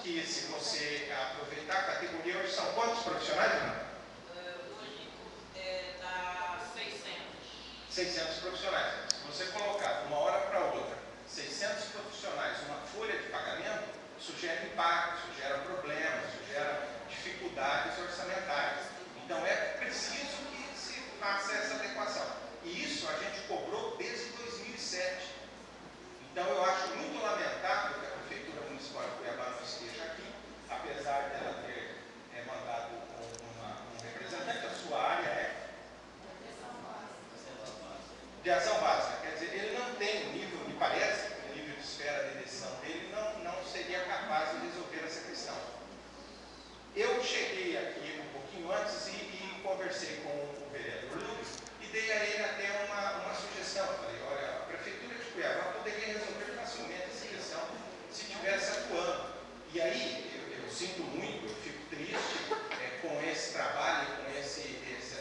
que se você aproveitar a categoria, hoje são quantos profissionais, Ana? Hoje dá 600. 600 profissionais. Se você colocar de uma hora para outra 600 profissionais numa folha de pagamento, isso gera impacto, isso gera problemas, isso gera dificuldades orçamentárias. Então é preciso que se faça essa adequação. E isso a gente cobrou desde 2007. Então eu acho muito lamentável que a Prefeitura Municipal de Cuiabá não esteja aqui, apesar dela ter mandado um representante da sua área, de ação básica. Quer dizer, ele não tem o nível, me parece, o nível de esfera de decisão dele não seria capaz de resolver essa questão. Eu cheguei aqui um pouquinho antes e conversei com o vereador Lucas e dei a ele até uma sugestão. Falei, olha, a Prefeitura de Cuiabá poderia resolver facilmente essa questão se estivesse atuando. E aí, eu sinto muito, eu fico triste com esse trabalho, com essa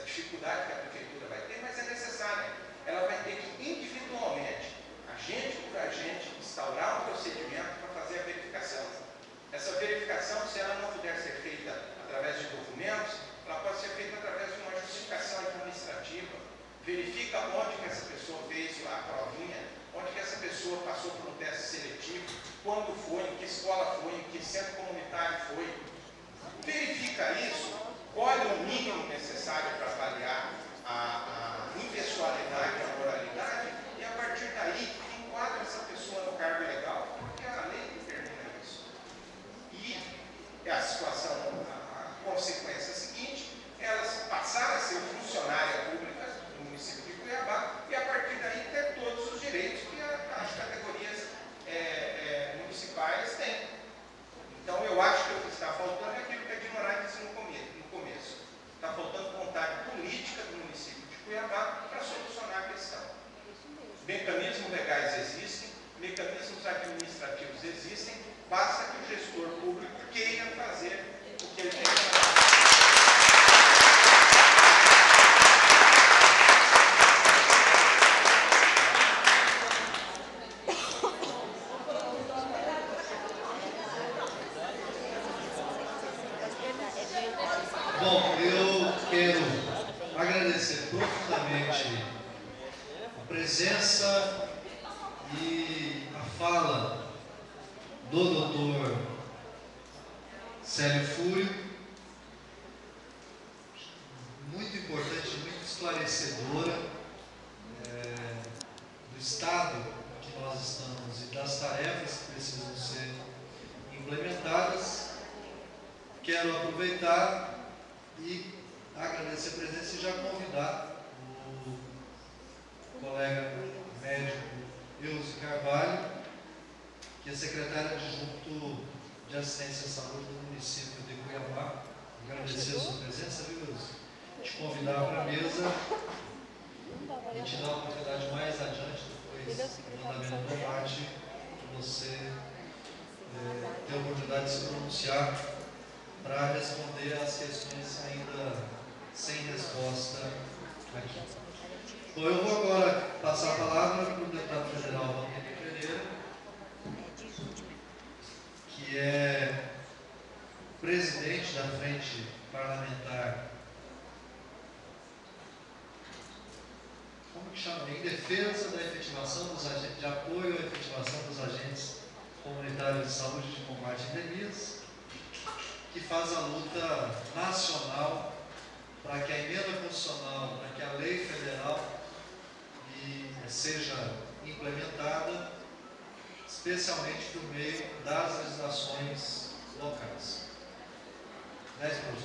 dificuldade que a Prefeitura vai ter, mas é necessária. Ela vai ter que individualmente, agente por agente, instaurar um procedimento para fazer a verificação. Essa verificação, se ela não puder ser feita através de documentos, ela pode ser feita através de uma justificação administrativa. Verifica onde que essa pessoa fez a provinha, onde que essa pessoa passou por um teste seletivo, quando foi, em que escola foi, em que centro comunitário foi. Verifica isso, olha o mínimo necessário para avaliar a impessoalidade, a moralidade, e a partir daí enquadra essa pessoa no cargo legal, porque a lei determina isso. E a situação, a consequência seguinte, elas passaram a ser funcionária pública do município de Cuiabá e a partir daí ter todos os direitos que as categorias municipais têm. Então eu acho que o que está faltando é aquilo que a Dinorai disse no começo. Está faltando vontade política do município de Cuiabá para solucionar a questão. Mecanismos legais existem, mecanismos administrativos existem, basta que o gestor público queira fazer o que ele tem que fazer. Bom, eu quero agradecer profundamente a presença e a fala do doutor Célio Fúrio, muito importante, muito esclarecedora do estado que nós estamos e das tarefas que precisam ser implementadas. Quero aproveitar e agradecer a presença e já convidar o colega médico Eusi Carvalho, que é secretário adjunto de Assistência à Saúde do município de Cuiabá. Agradecer a sua presença, viu, Eusi? Te convidar para a mesa e te dar a oportunidade mais adiante, depois do andamento do debate, que você ter a oportunidade de se pronunciar para responder às questões ainda sem resposta aqui. Bom, eu vou agora passar a palavra para o deputado federal Valdemir Pereira, que é presidente da Frente Parlamentar, como que chama? Em defesa da efetivação dos agentes, de apoio à efetivação dos agentes comunitários de saúde de combate a endemias, que faz a luta nacional para que a emenda constitucional, para que a lei federal seja implementada, especialmente por meio das legislações locais. 10 minutos.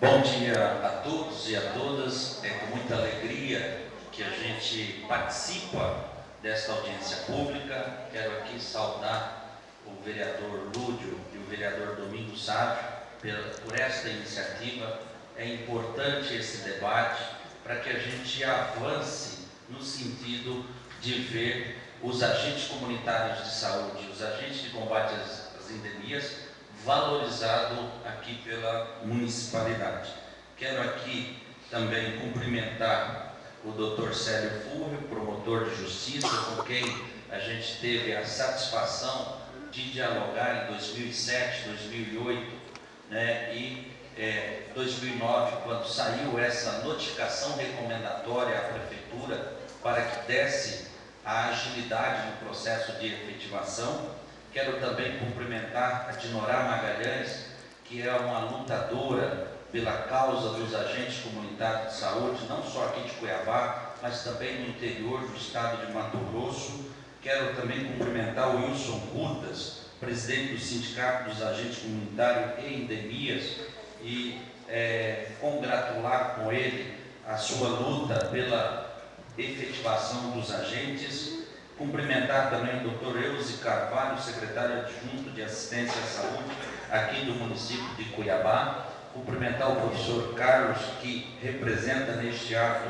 Bom dia a todos e a todas. É com muita alegria que a gente participa desta audiência pública. Quero aqui saudar o vereador Lúdio e o vereador Domingos Sávio por esta iniciativa. É importante esse debate para que a gente avance no sentido de ver os agentes comunitários de saúde, os agentes de combate às endemias, valorizado aqui pela municipalidade. Quero aqui também cumprimentar o Dr. Célio Fúrio, promotor de justiça, com quem a gente teve a satisfação de dialogar em 2007, 2008, né, e 2009, quando saiu essa notificação recomendatória à Prefeitura para que desse a agilidade no processo de efetivação. Quero também cumprimentar a Dinorá Magalhães, que é uma lutadora pela causa dos agentes comunitários de saúde, não só aqui de Cuiabá, mas também no interior do estado de Mato Grosso. Quero também cumprimentar o Wilson Rutas, presidente do Sindicato dos Agentes Comunitários e Endemias, e congratular com ele a sua luta pela efetivação dos agentes. Cumprimentar também o Dr. Euzi Carvalho, secretário adjunto de Assistência à Saúde aqui do município de Cuiabá. Cumprimentar o professor Carlos, que representa neste ato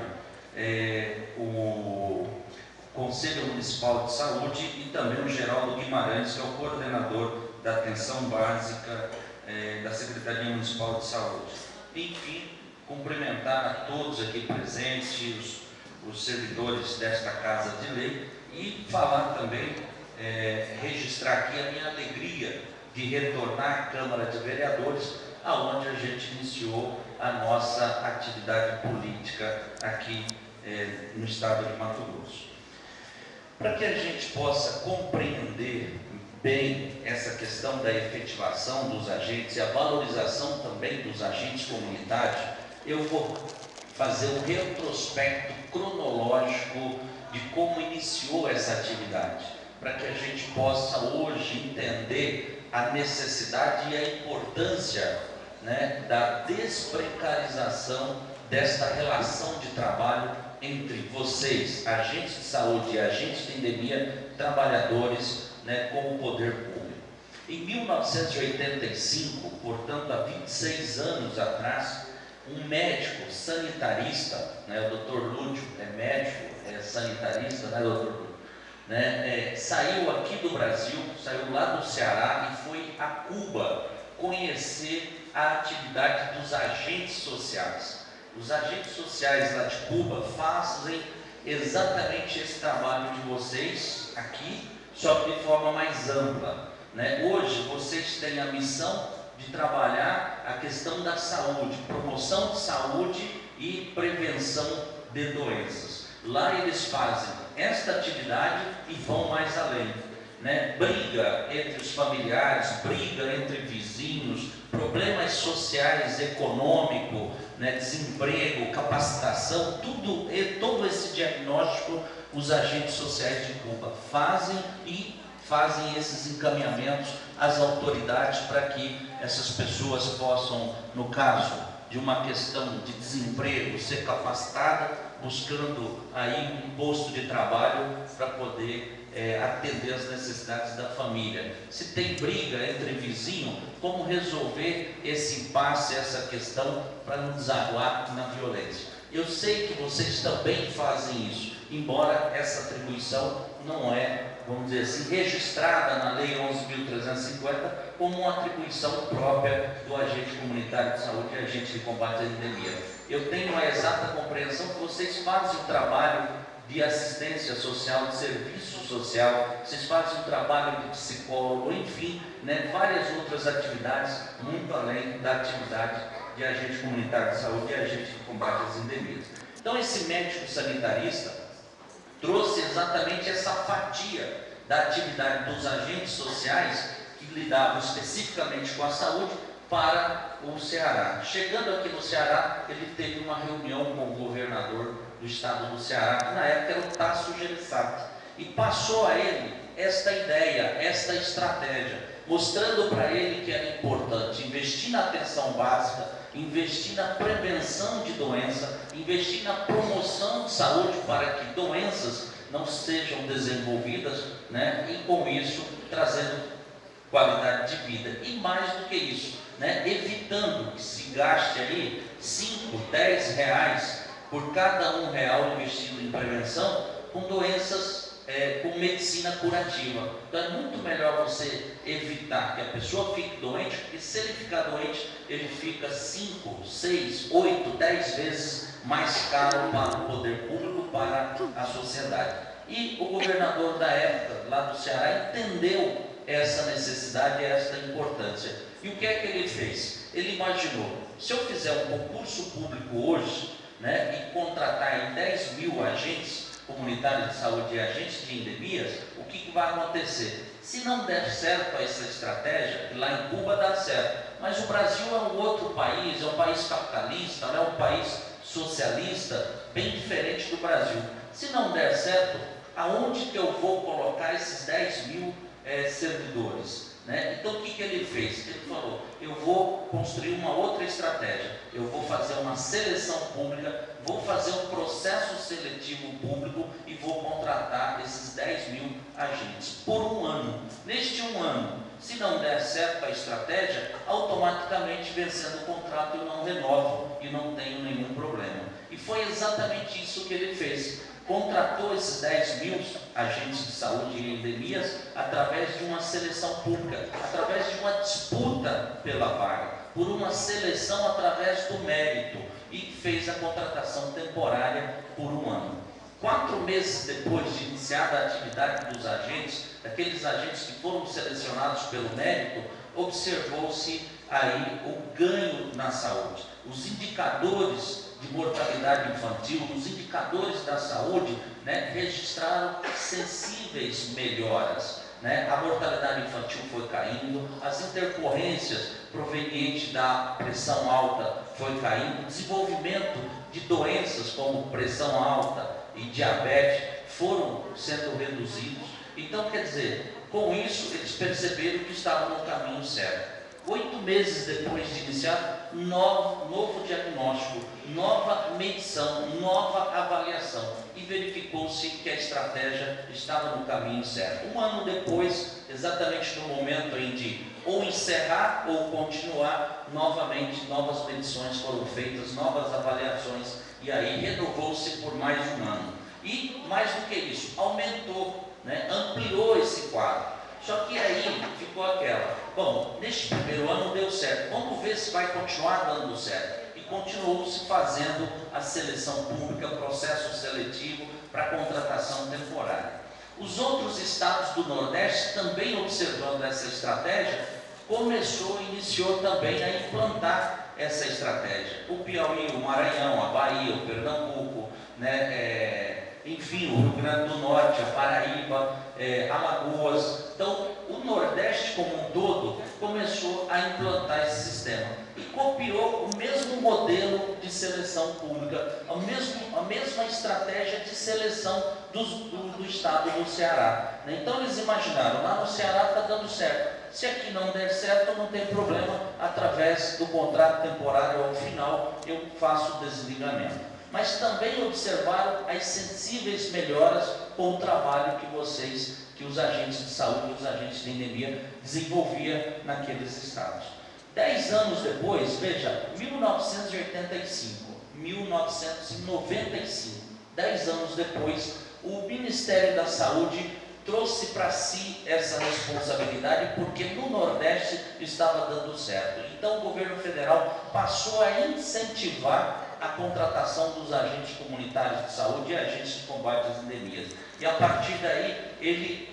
o Conselho Municipal de Saúde, e também o Geraldo Guimarães, que é o coordenador da atenção básica da Secretaria Municipal de Saúde. Enfim, cumprimentar a todos aqui presentes, os servidores desta Casa de Lei, e falar também, registrar aqui a minha alegria de retornar à Câmara de Vereadores, aonde a gente iniciou a nossa atividade política aqui no estado de Mato Grosso. Para que a gente possa compreender bem essa questão da efetivação dos agentes e a valorização também dos agentes comunitários, eu vou fazer um retrospecto cronológico de como iniciou essa atividade, para que a gente possa hoje entender a necessidade e a importância, né, da desprecarização desta relação de trabalho entre vocês, agentes de saúde e agentes de endemia, trabalhadores, né, com o poder público. Em 1985, portanto, há 26 anos atrás, um médico sanitarista, né, o Dr. Lúdio é médico, é sanitarista, né, doutor Lúdio? Né, saiu aqui do Brasil, saiu lá do Ceará e foi a Cuba conhecer a atividade dos agentes sociais. Os agentes sociais lá de Cuba fazem exatamente esse trabalho de vocês aqui, só que de forma mais ampla, né? Hoje vocês têm a missão de trabalhar a questão da saúde, promoção de saúde e prevenção de doenças. Lá eles fazem esta atividade e vão mais além, né? Briga entre os familiares, briga entre vizinhos, problemas sociais, econômico, né? Desemprego, capacitação, todo esse diagnóstico os agentes sociais de Cuba fazem e fazem esses encaminhamentos às autoridades para que essas pessoas possam, no caso de uma questão de desemprego, ser capacitada, buscando aí um posto de trabalho para poder atender as necessidades da família. Se tem briga entre vizinhos, como resolver esse impasse, essa questão, para não desaguar na violência. Eu sei que vocês também fazem isso, embora essa atribuição não é, vamos dizer assim, registrada na Lei 11.350 como uma atribuição própria do agente comunitário de saúde e agente de combate à endemia. Eu tenho a exata compreensão que vocês fazem o trabalho de assistência social, de serviço social, vocês fazem um trabalho de psicólogo, enfim, né, várias outras atividades, muito além da atividade de agente comunitário de saúde e agente de combate às endemias. Então, esse médico sanitarista trouxe exatamente essa fatia da atividade dos agentes sociais que lidavam especificamente com a saúde para o Ceará. Chegando aqui no Ceará, ele teve uma reunião com o governador do estado do Ceará, que na época era o Tasso Gereissati, e passou a ele esta ideia, esta estratégia, mostrando para ele que era importante investir na atenção básica, investir na prevenção de doença, investir na promoção de saúde para que doenças não sejam desenvolvidas, né? E com isso trazendo qualidade de vida. E mais do que isso, né? Evitando que se gaste aí 5, 10 reais por cada R$1 investido em prevenção com doenças, com medicina curativa. Então é muito melhor você evitar que a pessoa fique doente, porque se ele ficar doente, ele fica 5, 6, 8, 10 vezes mais caro para o poder público, para a sociedade. E o governador da época, lá do Ceará, entendeu essa necessidade e essa importância. E o que é que ele fez? Ele imaginou, se eu fizer um concurso público hoje, né, e contratar em 10 mil agentes comunitários de saúde e agentes de endemias, o que vai acontecer? Se não der certo essa estratégia, lá em Cuba dá certo, mas o Brasil é um outro país, é um país capitalista, é um país socialista, bem diferente do Brasil. Se não der certo, aonde que eu vou colocar esses 10 mil servidores? Né? Então o que ele fez? Ele falou, eu vou construir uma outra estratégia, eu vou fazer uma seleção pública, vou fazer um processo seletivo público e vou contratar esses 10 mil agentes por um ano. Neste um ano, se não der certo a estratégia, automaticamente vencendo o contrato eu não renovo e não tenho nenhum problema. E foi exatamente isso que ele fez. Contratou esses 10 mil agentes de saúde e endemias através de uma seleção pública, através de uma disputa pela vaga, por uma seleção através do mérito, e fez a contratação temporária por um ano. 4 meses depois de iniciada a atividade dos agentes, daqueles agentes que foram selecionados pelo mérito, observou-se aí o ganho na saúde. Os indicadores de mortalidade infantil, os indicadores da saúde, né, registraram sensíveis melhoras. Né? A mortalidade infantil foi caindo, as intercorrências provenientes da pressão alta foi caindo, o desenvolvimento de doenças como pressão alta e diabetes foram sendo reduzidos. Então, quer dizer, com isso eles perceberam que estavam no caminho certo. 8 meses depois de iniciar, novo diagnóstico, nova medição, nova avaliação, e verificou-se que a estratégia estava no caminho certo. Um ano depois, exatamente no momento em de ou encerrar ou continuar, novamente novas medições foram feitas, novas avaliações, e aí renovou-se por mais um ano. E mais do que isso, aumentou, né, ampliou esse quadro. Só que aí ficou aquela, bom, neste primeiro ano deu certo, vamos ver se vai continuar dando certo. E continuou-se fazendo a seleção pública, processo seletivo para contratação temporária. Os outros estados do Nordeste, também observando essa estratégia, iniciou também a implantar essa estratégia. O Piauí, o Maranhão, a Bahia, o Pernambuco, né, enfim, o Rio Grande do Norte, a Paraíba, Alagoas. Então, o Nordeste como um todo começou a implantar esse sistema e copiou o mesmo modelo de seleção pública, a mesma estratégia de seleção do estado do Ceará. Então, eles imaginaram, lá no Ceará está dando certo. Se aqui não der certo, não tem problema, através do contrato temporário ao final, eu faço o desligamento. Mas também observaram as sensíveis melhoras com o trabalho que os agentes de saúde, os agentes de endemia desenvolviam naqueles estados. 10 anos depois, veja, 1985, 1995, 10 anos depois, o Ministério da Saúde trouxe para si essa responsabilidade, porque no Nordeste estava dando certo. Então o governo federal passou a incentivar a contratação dos agentes comunitários de saúde e agentes de combate às endemias. E a partir daí ele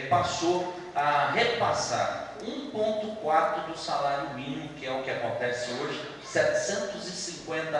passou a repassar 1,4 do salário mínimo, que é o que acontece hoje, R$ 750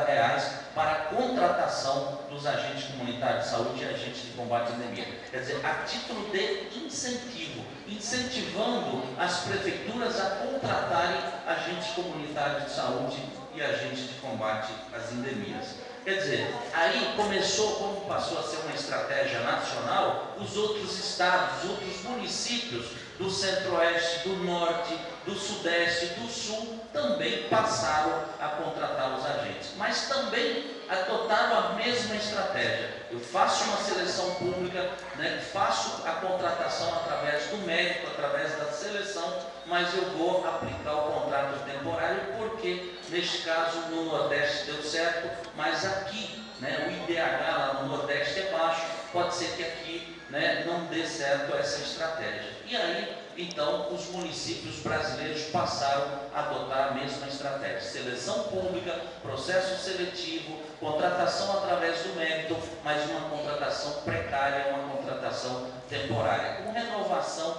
para a contratação dos agentes comunitários de saúde e agentes de combate à endemia. Quer dizer, a título de incentivo, incentivando as prefeituras a contratarem agentes comunitários de saúde e agentes de combate às endemias. Quer dizer, aí começou, como passou a ser uma estratégia nacional, os outros estados, os outros municípios do Centro-Oeste, do Norte, do Sudeste, do Sul, também passaram a contratar os agentes, mas também adotaram a mesma estratégia. Eu faço uma seleção pública, né, faço a contratação através do mérito, através da seleção, mas eu vou aplicar o contrato temporário porque, neste caso, no Nordeste deu certo, mas aqui, né, o IDH lá no Nordeste é baixo, pode ser que aqui, né, não dê certo essa estratégia. E aí, então, os municípios brasileiros passaram a adotar a mesma estratégia: seleção pública, processo seletivo, contratação através do mérito, mas uma contratação precária, uma contratação temporária, com renovação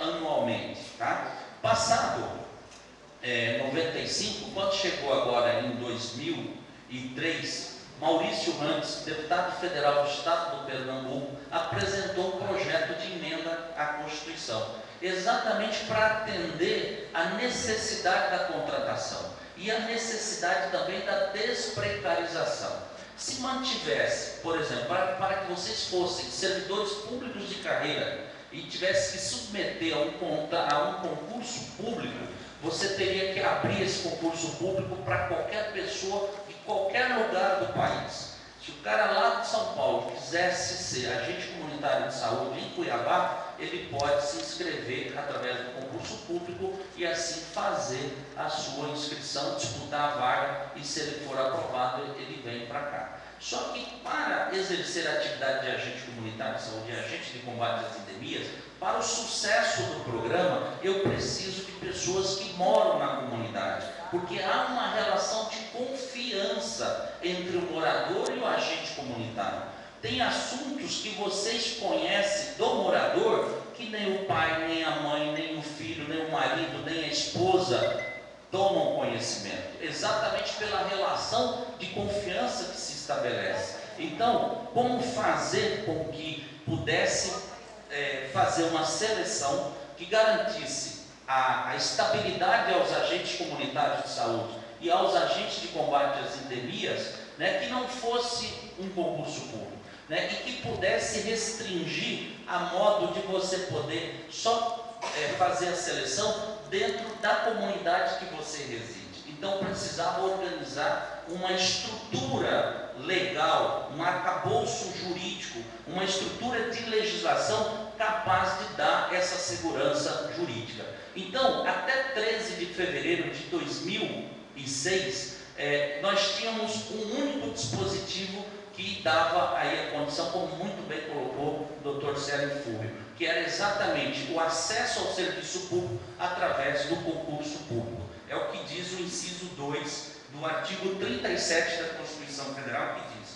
anualmente. Tá? Passado 95, quando chegou agora em 2003, Maurício Rantes, deputado federal do estado do Pernambuco, apresentou um projeto de emenda à Constituição, exatamente para atender a necessidade da contratação e a necessidade também da desprecarização. Se mantivesse, por exemplo, para que vocês fossem servidores públicos de carreira e tivesse que submeter a um concurso público, você teria que abrir esse concurso público para qualquer pessoa de qualquer lugar do país. Se o cara lá de São Paulo quisesse ser agente comunitário de saúde em Cuiabá, ele pode se inscrever através do concurso público e assim fazer a sua inscrição, disputar a vaga, e se ele for aprovado, ele vem para cá. Só que para exercer a atividade de agente comunitário de saúde e agente de combate às endemias, para o sucesso do programa, eu preciso de pessoas que moram na comunidade, porque há uma relação de confiança entre o morador e o agente comunitário. Tem assuntos que vocês conhecem do morador que nem o pai, nem a mãe, nem o filho, nem o marido, nem a esposa tomam conhecimento, exatamente pela relação de confiança que se estabelece. Então, como fazer com que pudesse fazer uma seleção que garantisse a estabilidade aos agentes comunitários de saúde e aos agentes de combate às endemias, né, que não fosse um concurso público, né, e que pudesse restringir a modo de você poder só fazer a seleção dentro da comunidade que você reside. Então precisava organizar uma estrutura legal, um arcabouço jurídico, uma estrutura de legislação capaz de dar essa segurança jurídica. Então, até 13 de fevereiro de 2006, nós tínhamos um único dispositivo que dava aí a condição, como muito bem colocou o Dr. Célio Fúvio, que era exatamente o acesso ao serviço público através do concurso público. É o que diz o inciso 2 do artigo 37 da Constituição Federal, que diz: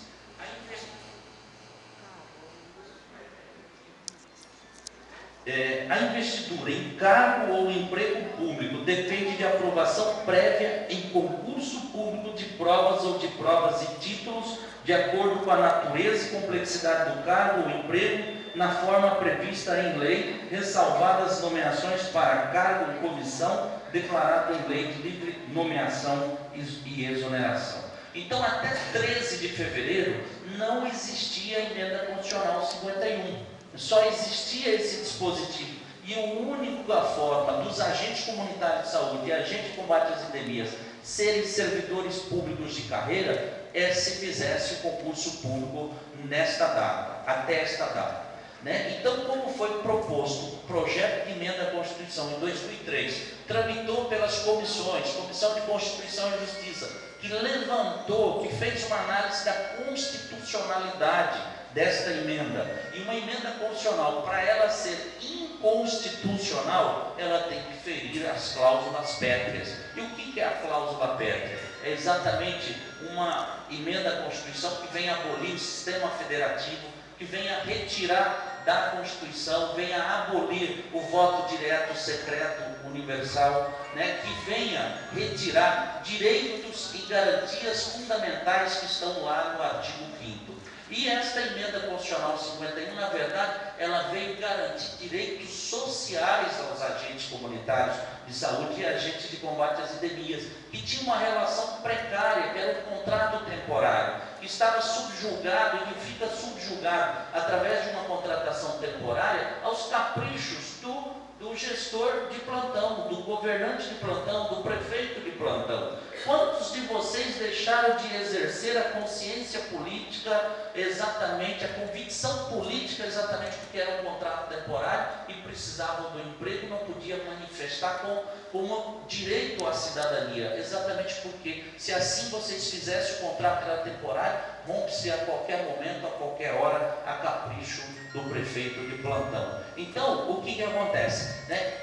a investidura em cargo ou emprego público depende de aprovação prévia em concurso público de provas ou de provas e títulos, de acordo com a natureza e complexidade do cargo ou emprego, na forma prevista em lei, ressalvadas nomeações para cargo e comissão, declarado em lei de livre nomeação e exoneração. Então, até 13 de fevereiro, não existia a emenda constitucional 51. Só existia esse dispositivo. E a única forma dos agentes comunitários de saúde e agentes de combate às endemias serem servidores públicos de carreira é se fizesse o concurso público nesta data, até esta data. Né? Então, como foi proposto o projeto de emenda à Constituição em 2003, tramitou pelas comissões, Comissão de Constituição e Justiça, que levantou, que fez uma análise da constitucionalidade desta emenda, e uma emenda constitucional, para ela ser inconstitucional, ela tem que ferir as cláusulas pétreas. E o que é a cláusula pétrea? É exatamente uma emenda à Constituição que vem abolir o sistema federativo, que venha retirar da Constituição, venha abolir o voto direto, secreto, universal, né? Que venha retirar direitos e garantias fundamentais que estão lá no artigo 5º. E esta emenda constitucional 51, na verdade, ela veio garantir direitos sociais aos agentes comunitários de saúde e agentes de combate às endemias, que tinha uma relação precária, que era um contrato temporário, que estava subjugado e que fica subjugado através de uma contratação temporária aos caprichos do gestor de plantão, do governante de plantão, do prefeito de plantão. Quantos de vocês deixaram de exercer a consciência política, exatamente, a convicção política, exatamente porque era um contrato temporário e precisavam do emprego, não podiam manifestar como direito à cidadania, exatamente porque se assim vocês fizessem o contrato era temporário, rompe-se a qualquer momento, a qualquer hora, a capricho do prefeito de plantão. Então, o que acontece, né?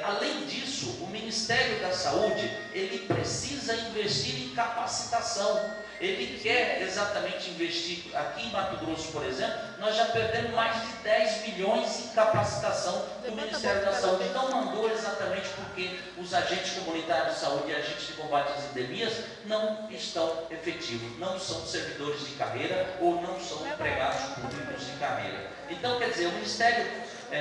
Além disso, o Ministério da Saúde, ele precisa investir em capacitação. Ele quer exatamente investir, aqui em Mato Grosso, por exemplo, nós já perdemos mais de 10 milhões em capacitação do Ministério da Saúde. Então mandou exatamente porque os agentes comunitários de saúde e agentes de combate às endemias não estão efetivos, não são servidores de carreira ou não são empregados públicos de carreira. Então, quer dizer, o Ministério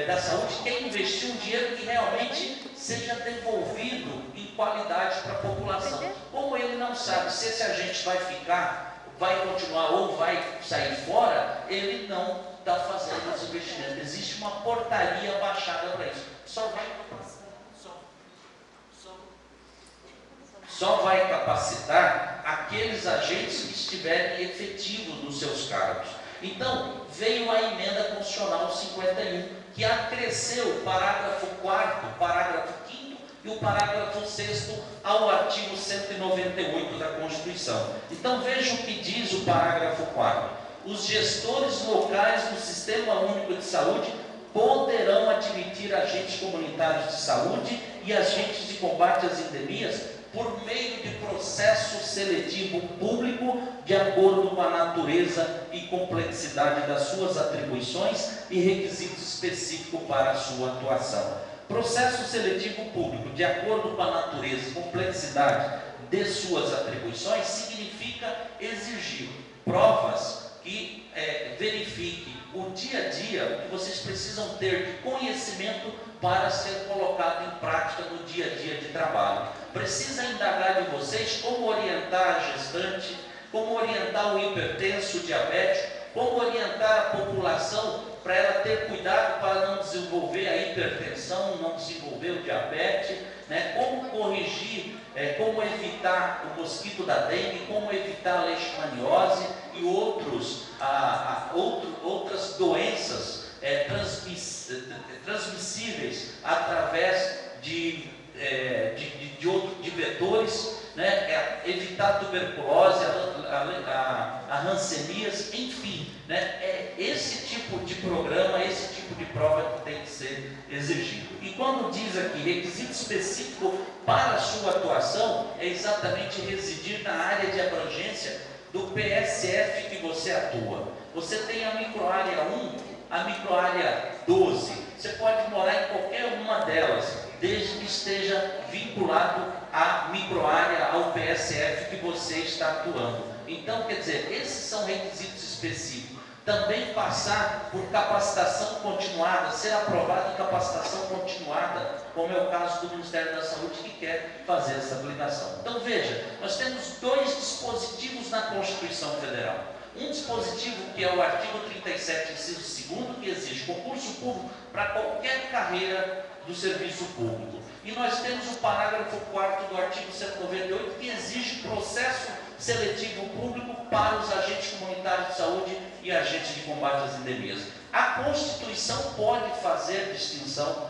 da Saúde quer investir um dinheiro que realmente seja devolvido em qualidade para a população. Como ele não sabe se esse agente vai ficar, vai continuar ou vai sair fora, ele não está fazendo os investimentos. Existe uma portaria baixada para isso. Só vai capacitar aqueles agentes que estiverem efetivos nos seus cargos. Então, veio a emenda constitucional 51, que acresceu o parágrafo 4º, parágrafo 5º e o parágrafo 6º ao artigo 198 da Constituição. Então, veja o que diz o parágrafo 4º. Os gestores locais do Sistema Único de Saúde poderão admitir agentes comunitários de saúde e agentes de combate às endemias por meio de processo seletivo público, de acordo com a natureza e complexidade das suas atribuições e requisitos específicos para a sua atuação. Processo seletivo público, de acordo com a natureza e complexidade de suas atribuições, significa exigir provas que verifiquem o dia a dia, o que vocês precisam ter de conhecimento para ser colocado em prática no dia a dia de trabalho. Precisa indagar de vocês como orientar a gestante, como orientar o hipertenso, o diabético, como orientar a população para ela ter cuidado para não desenvolver a hipertensão, não desenvolver o diabetes, né? Como corrigir, como evitar o mosquito da dengue, como evitar a leishmaniose e outras doenças transmissíveis através de vetores, né? Evitar a tuberculose, a hanseníase, enfim, né? É esse tipo de programa, esse tipo de prova que tem que ser exigido. E quando diz aqui requisito específico para a sua atuação, é exatamente residir na área de abrangência do PSF que você atua. Você tem a microárea 1, a microárea 12, você pode morar em qualquer uma delas, desde que esteja vinculado à microárea, ao PSF que você está atuando. Então, quer dizer, esses são requisitos específicos. Também passar por capacitação continuada, ser aprovado em capacitação continuada, como é o caso do Ministério da Saúde, que quer fazer essa aplicação. Então, veja, nós temos dois dispositivos na Constituição Federal. Um dispositivo que é o artigo 37, inciso 2º, que exige concurso público para qualquer carreira do serviço público. E nós temos o parágrafo 4º do artigo 198, que exige processo seletivo público para os agentes comunitários de saúde e agentes de combate às endemias. A Constituição pode fazer distinção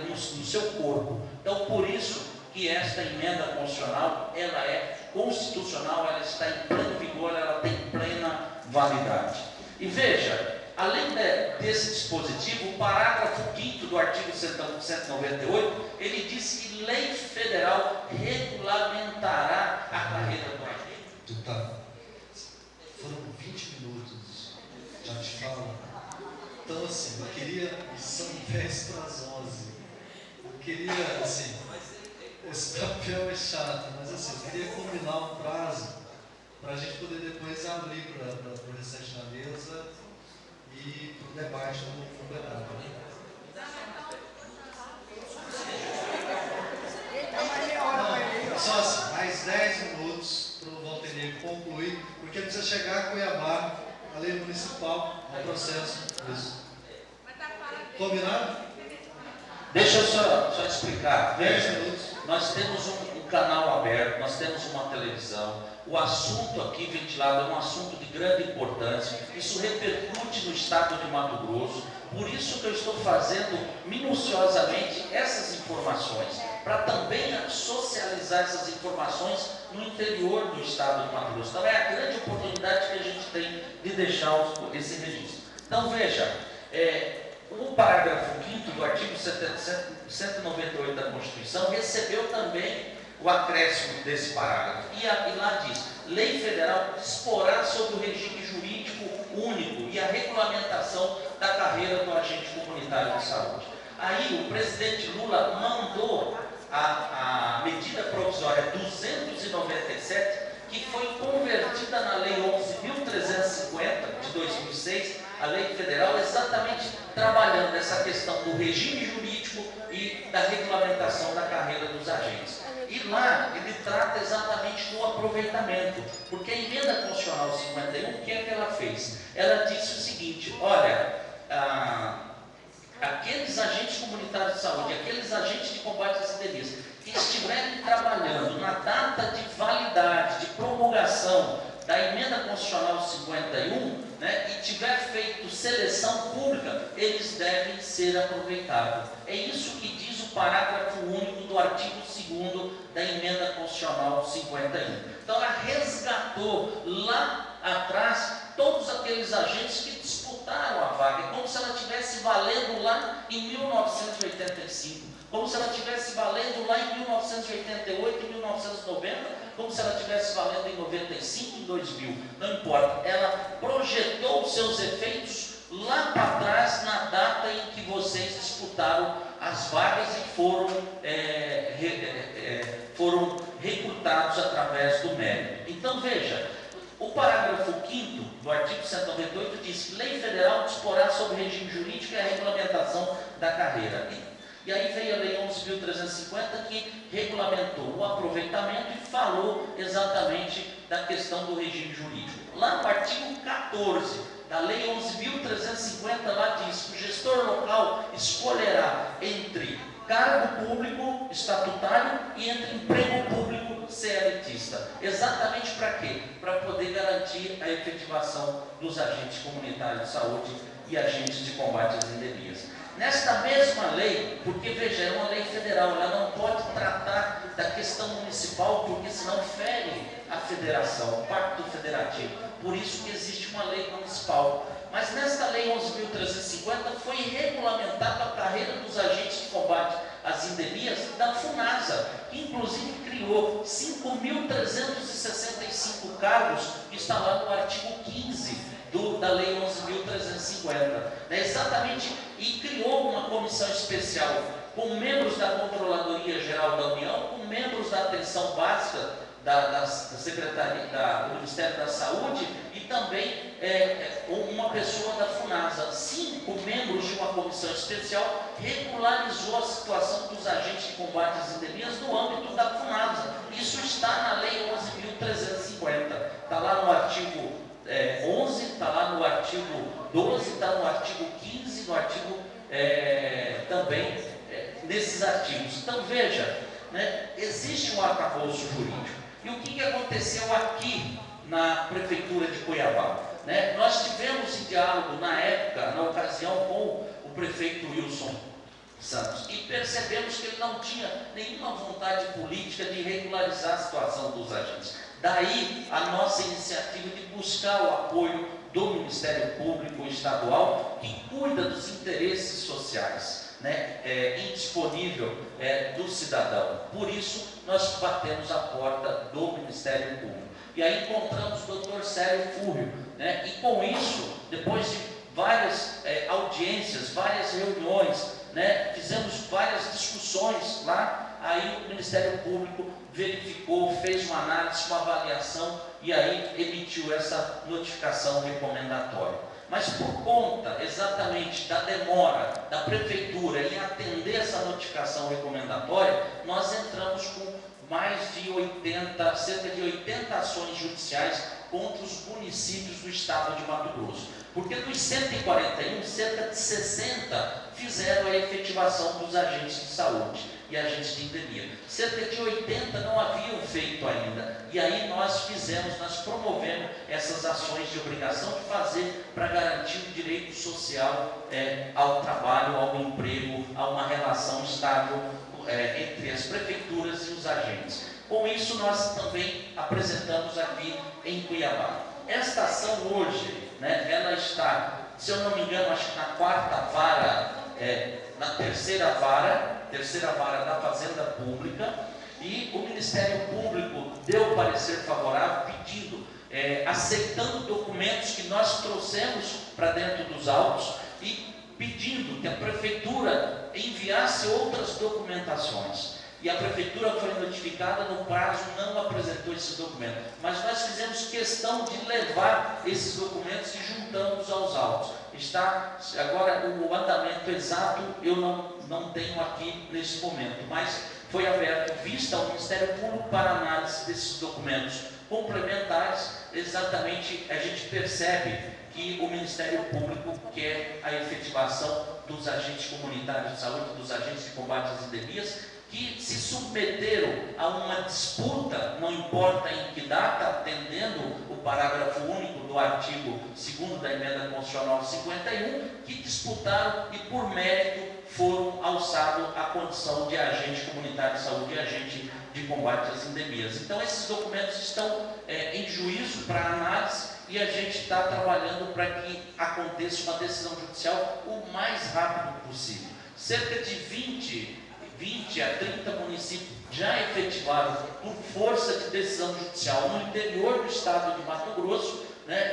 no seu corpo. Então, por isso que esta emenda constitucional, ela é constitucional, ela está em pleno vigor, ela tem plena validade. E veja, além desse dispositivo, o parágrafo 5º do artigo 198, ele diz que lei federal regulamentará a carreira do agente. Foram 20 minutos, já te falo. Então, assim, eu queria, são 10 para as 11. Eu queria, assim, esse papel é chato, mas assim, eu queria combinar um prazo para a gente poder depois abrir para o restante da mesa e para o debate no plenário. Só assim, mais 10 minutos para o Valtenir concluir, porque precisa chegar a Cuiabá, a lei municipal, no processo. Isso. Combinado? Deixa eu só explicar. 10 minutos. Nós temos um canal aberto, nós temos uma televisão. O assunto aqui ventilado é um assunto de grande importância. Isso repercute no estado de Mato Grosso. Por isso que eu estou fazendo minuciosamente essas informações, para também socializar essas informações no interior do estado de Mato Grosso. Então é a grande oportunidade que a gente tem de deixar esse registro. Então veja, o parágrafo 5º do artigo 198 da Constituição recebeu também o acréscimo desse parágrafo. E lá diz: lei federal disporá sobre o regime jurídico único e a regulamentação da carreira do agente comunitário de saúde. Aí o presidente Lula mandou a medida provisória 297, que foi convertida na lei 11.350 de 2006, a lei federal, exatamente trabalhando essa questão do regime jurídico e da regulamentação da carreira dos agentes. E lá ele trata exatamente do aproveitamento, porque a emenda constitucional 51, o que é que ela fez? Ela disse o seguinte: olha, aqueles agentes comunitários de saúde, aqueles agentes de combate às epidemias que estiverem trabalhando na data de validade, de promulgação da emenda constitucional 51, e tiver feito seleção pública, eles devem ser aproveitados. É isso que diz o parágrafo único do artigo 2º da emenda constitucional 51. Então ela resgatou lá atrás todos aqueles agentes que disputaram a vaga, como se ela estivesse valendo lá em 1985, como se ela estivesse valendo lá em 1988, em 1990, como se ela estivesse valendo em 95, em 2000, não importa. Ela projetou os seus efeitos lá para trás, na data em que vocês disputaram as vagas e foram recrutados através do mérito. Então veja, o parágrafo 5º do artigo 198 diz que lei federal disporá sobre o regime jurídico e a regulamentação da carreira. E aí veio a lei 11.350, que regulamentou o aproveitamento e falou exatamente da questão do regime jurídico. Lá no artigo 14 da lei 11.350, lá diz que o gestor local escolherá entre cargo público estatutário e entre emprego público CLTista. Exatamente para quê? Para poder garantir a efetivação dos agentes comunitários de saúde e agentes de combate às endemias. Nesta mesma lei, porque veja, é uma lei federal, ela não pode tratar da questão municipal, porque senão fere a federação, o pacto federativo. Por isso que existe uma lei municipal. Mas nesta lei 11.350 foi regulamentada a carreira dos agentes de combate às endemias da FUNASA, que inclusive criou 5.365 cargos, que está lá no artigo 15 da lei 11.350, exatamente, e criou uma comissão especial com membros da Controladoria Geral da União, com membros da Atenção Básica da Secretaria do Ministério da Saúde e também uma pessoa da FUNASA. 5 membros de uma comissão especial regularizou a situação dos agentes de combate às endemias no âmbito da FUNASA. Isso está na lei 11.350, está lá no artigo 11, está lá no artigo 12, está no artigo 15, no artigo também nesses artigos. Então veja, existe um arcabouço jurídico. E o que aconteceu aqui na Prefeitura de Cuiabá? Nós tivemos em diálogo na época, na ocasião, com o prefeito Wilson Santos, e percebemos que ele não tinha nenhuma vontade política de regularizar a situação dos agentes. Daí a nossa iniciativa de buscar o apoio do Ministério Público Estadual, que cuida dos interesses sociais, indisponível do cidadão. Por isso, nós batemos a porta do Ministério Público. E aí encontramos o Dr. Célio Fúrio, e com isso, depois de várias audiências, várias reuniões, fizemos várias discussões lá. Aí o Ministério Público verificou, fez uma análise, uma avaliação e aí emitiu essa notificação recomendatória. Mas por conta exatamente da demora da Prefeitura em atender essa notificação recomendatória, nós entramos com mais de 80, cerca de 80 ações judiciais contra os municípios do estado de Mato Grosso. Porque dos 141, cerca de 60 fizeram a efetivação dos agentes de saúde e agentes de endemia. Cerca de 80 não haviam feito ainda, e aí nós promovemos essas ações de obrigação de fazer para garantir o direito social ao trabalho, ao emprego, a uma relação estável entre as prefeituras e os agentes. Com isso, nós também apresentamos aqui em Cuiabá. Esta ação hoje, ela está, se eu não me engano, acho que na quarta vara, na terceira vara da Fazenda Pública, e o Ministério Público deu parecer favorável, pedindo, aceitando documentos que nós trouxemos para dentro dos autos e pedindo que a Prefeitura enviasse outras documentações. E a Prefeitura foi notificada no prazo, não apresentou esse documento. Mas nós fizemos questão de levar esses documentos e juntamos aos autos. Está agora o andamento exato, eu não tenho aqui nesse momento, mas foi aberto vista ao Ministério Público para análise desses documentos complementares. Exatamente, a gente percebe que o Ministério Público quer a efetivação dos agentes comunitários de saúde, dos agentes de combate às endemias, que se submeteram a uma disputa, não importa em que data, atendendo o parágrafo único do artigo 2º da Emenda Constitucional 51, que disputaram e por mérito foram alçados à condição de agente comunitário de saúde e agente de combate às endemias. Então esses documentos estão em juízo para análise e a gente está trabalhando para que aconteça uma decisão judicial o mais rápido possível. Cerca de 20 a 30 municípios já efetivaram por força de decisão judicial no interior do estado de Mato Grosso,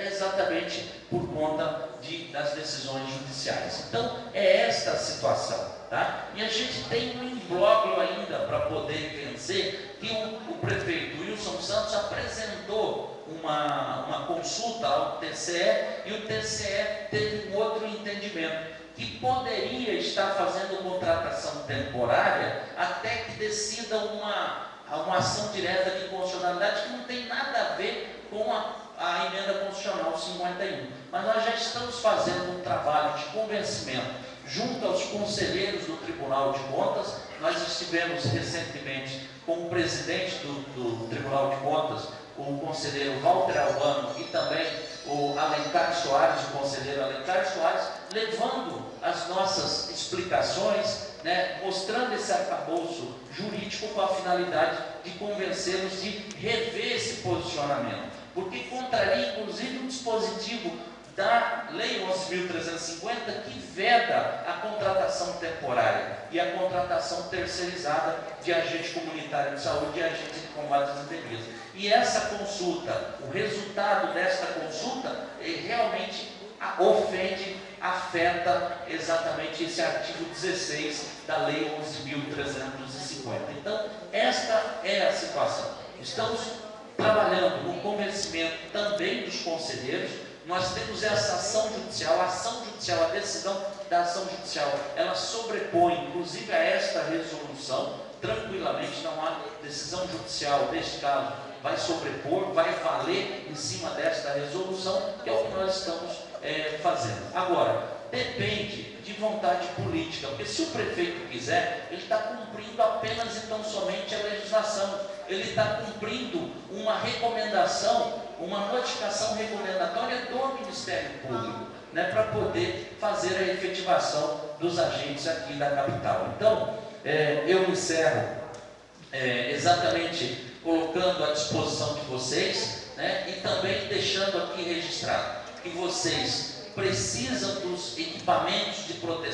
exatamente por conta das decisões judiciais. Então, é esta a situação, tá? E a gente tem um imbróglio ainda para poder vencer, que o prefeito Wilson Santos apresentou uma consulta ao TCE, e o TCE teve um outro entendimento, que poderia estar fazendo contratação temporária até que decida uma ação direta de constitucionalidade que não tem nada a ver com a Emenda Constitucional 51. Mas nós já estamos fazendo um trabalho de convencimento junto aos conselheiros do Tribunal de Contas. Nós estivemos recentemente com o presidente do Tribunal de Contas, o conselheiro Walter Albano, e também o Alencar Soares, o conselheiro Alencar Soares, levando as nossas explicações, mostrando esse arcabouço jurídico com a finalidade de convencê-los de rever esse posicionamento, porque contraria inclusive o dispositivo da Lei 11.350, que veda a contratação temporária e a contratação terceirizada de agente comunitário de saúde e agente de combate às endemias. E essa consulta, o resultado desta consulta, realmente ofende, afeta exatamente esse artigo 16 da Lei 11.350. Então, esta é a situação. Estamos trabalhando no convencimento também dos conselheiros. Nós temos essa ação judicial, a decisão da ação judicial, ela sobrepõe, inclusive, a esta resolução, tranquilamente, não há decisão judicial, neste caso, vai sobrepor, vai valer em cima desta resolução, que é o que nós estamos fazendo. Agora, depende de vontade política, porque se o prefeito quiser, ele está cumprindo apenas e tão somente a legislação, ele está cumprindo uma recomendação, uma notificação recomendatória do Ministério Público, para poder fazer a efetivação dos agentes aqui da capital. Então, eu encerro exatamente colocando à disposição de vocês, e também deixando aqui registrado que vocês precisam dos equipamentos de proteção